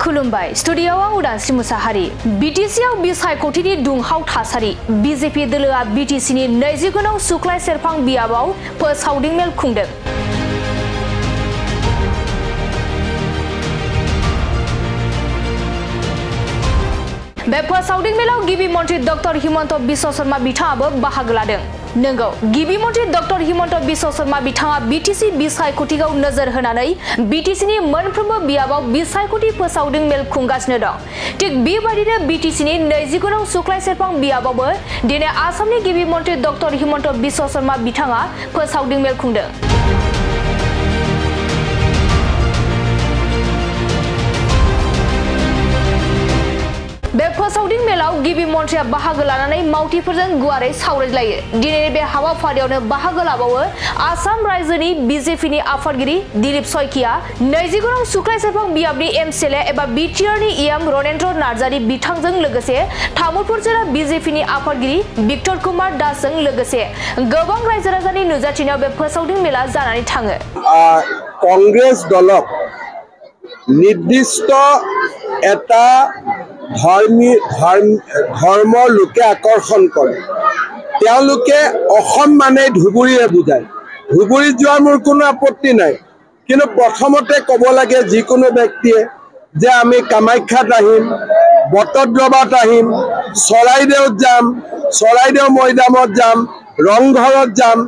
खुलुमबाय स्टुडियोआव उदांस्रि मुसाहारि बीटीसीआव बिसाय कोटिनि दुंहाव थासारि बीजेपी दोलोआ बीटीसीनि 20 गोनां सुख्लाय सेरफां बियाबाव फोसावदिं मेल खुंदों। बे फोसावदिं मेलाव गिबि मन्त्री डॉक्टर हिमंत बिश्व शर्मा बिथाङाबो बाहागो लादों। नंगौ गिबि मन्त्री डॉक्टर हिमंत बिश्व शर्मा बिथाङा बीटीसी बिसायख'थिखौ नोजोर होनानै बीटीसीनि मोनफ्रोमबो बियाबाव बिसायख'थि फोसावदिं मेल खुंगासिनो दं। थिग बेबायदिनो बीटीसीनि 20 गोनां सुख्लाय सेरफां बियाबावबो दिनै आसामनि गिबि मन्त्री डॉक्टर हिमंत बिश्व शर्मा बिथाङा फोसावदिं मेल खुंदों। बे फोसावदिं मेलाव गिबि मन्थ्रिया बाहागो लानानै मावथिफोरजों गुवारै सावरायलायो। दिनैनि बे हाबाफारियावनो बाहागो लाबावो आसाम रायजोनि बीजेपीनि आफादगिरि दिलीप शइकिया, 20 गोनां सुख्लाय सेरफां बियाबनि एमसिएलए एबा बिटिआरनि इएम रनेन्द्र नार्जारि बिथांजों लोगोसे तामुलपुर जिल्ला बीजेपीनि आफादगिरि भिक्टर कुमार दासजों लोगोसे गोबां रायजो राजानि नुजाथिनायाव बे फोसावदिं मेला जानानै थाङो। कांग्रेस दलक निर्दिष्ट এটা ধৰ্মৰ লোকে আকৰ্ষণ কৰে। তেওঁলোকে অসম মানে ধুবুৰীয়ে বুজায়। ধুবুৰীত যোৱাৰ মোৰ কোনো আপত্তি নাই, কিন্তু প্ৰথমতে ক'ব লাগে যিকোনো ব্যক্তিয়ে যে আমি কামাখ্যাত আহিম, বটদ্ৰৱাত আহিম, চৰাইদেউত যাম, চৰাইদেউ মৈদামত যাম, ৰংঘৰত যাম,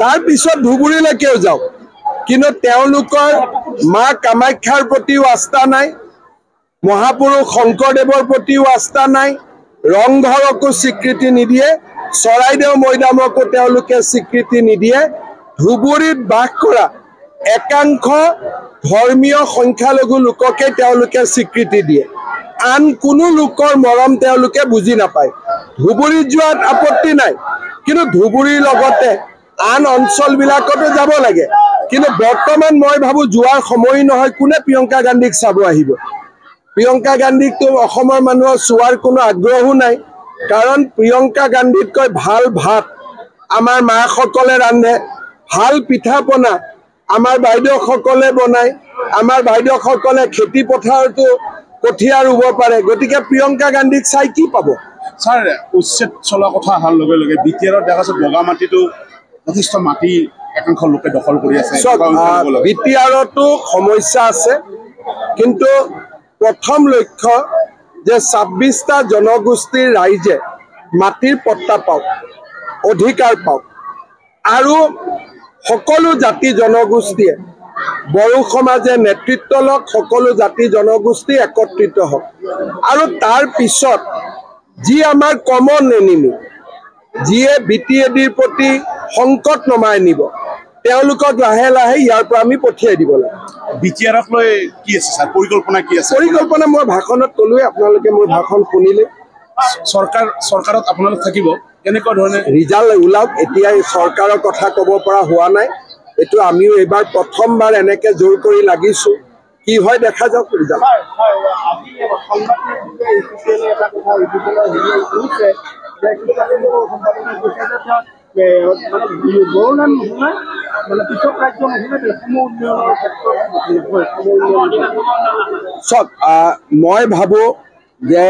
তাৰপিছত ধুবুৰীলৈকেও যাওক। কিন্তু তেওঁলোকৰ মা কামাখ্যাৰ প্ৰতিও আস্থা নাই, মহাপুৰুষ শংকৰদেৱৰ প্ৰতিও আস্থা নাই, ৰংঘৰকো স্বীকৃতি নিদিয়ে, চৰাইদেউ মৈদামকো তেওঁলোকে স্বীকৃতি নিদিয়ে। ধুবুৰীত বাস কৰা একাংশ ধৰ্মীয় সংখ্যালঘু লোককে তেওঁলোকে স্বীকৃতি দিয়ে। আন কোনো লোকৰ মৰম তেওঁলোকে বুজি নাপায়। ধুবুৰীত যোৱাত আপত্তি নাই, কিন্তু ধুবুৰীৰ লগতে আন অঞ্চলবিলাকতো যাব লাগে। কিন্তু বৰ্তমান মই ভাবোঁ যোৱাৰ সময় নহয়। কোনে প্ৰিয়ংকা গান্ধীক চাব আহিব? প্ৰিয়ংকা গান্ধীকতো অসমৰ মানুহৰ চোৱাৰ কোনো আগ্ৰহো নাই, কাৰণ প্ৰিয়ংকা গান্ধীতকৈ ভাল ভাত আমাৰ মাসকলে ৰান্ধে, ভাল পিঠা পনা আমাৰ বাইদেউসকলে বনায়, আমাৰ বাইদেউসকলে খেতি পথাৰতো কঠীয়া ৰুব পাৰে। গতিকে প্ৰিয়ংকা গান্ধীক চাই কি পাব? ছাৰ, উচ্ছেদ চলোৱা কথা অহাৰ লগে লগে বিটিআৰত দেখা যাচ্ছে বগা মাটিটো যথেষ্ট মাটি একাংশ লোকে দখল কৰি আছে। বিটিআৰতো সমস্যা আছে, কিন্তু প্ৰথম লক্ষ্য যে 26টা জনগোষ্ঠীৰ ৰাইজে মাটিৰ পট্টা পাওক, অধিকাৰ পাওক, আৰু সকলো জাতি জনগোষ্ঠীয়ে বড়ো সমাজে নেতৃত্ব লওক, সকলো জাতি জনগোষ্ঠী একত্ৰিত হওক। আৰু তাৰ পিছত যি আমাৰ কমন এনিমি, যিয়ে বিটিএডিৰ প্ৰতি সংকট নমাই নিব, তেওঁলোকক লাহে লাহে ইয়াৰ পৰা আমি পঠিয়াই দিব লাগে। বিটিআৰক লৈ কি আছে ছাৰ, পৰিকল্পনা কি আছে? পৰিকল্পনা মই ভাষণত ক'লোৱে, আপোনালোকে মোৰ ভাষণ শুনিলে। চৰকাৰত আপোনালোক থাকিব, কেনেকুৱা ধৰণে ৰিজাল্ট ওলাওক। এতিয়া চৰকাৰৰ কথা ক'ব পৰা হোৱা নাই, এইটো আমিও এইবাৰ প্ৰথমবাৰ এনেকে জোৰ কৰি লাগিছোঁ। কি হয় দেখা যাওক ৰিজাল্ট। চক, মই ভাবোঁ যে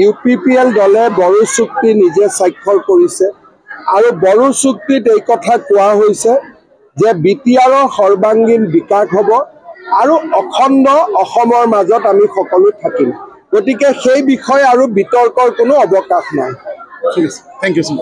UPPL দলে বড়ো চুক্তি নিজে স্বাক্ষৰ কৰিছে, আৰু বড়ো চুক্তিত এই কথা কোৱা হৈছে যে বিটিআৰৰ সৰ্বাংগীন বিকাশ হ'ব আৰু অখণ্ড অসমৰ মাজত আমি সকলো থাকিম। গতিকে সেই বিষয়ে আৰু বিতৰ্কৰ কোনো অৱকাশ নাই। ঠিক আছে, থেংক ইউ ছাৰ।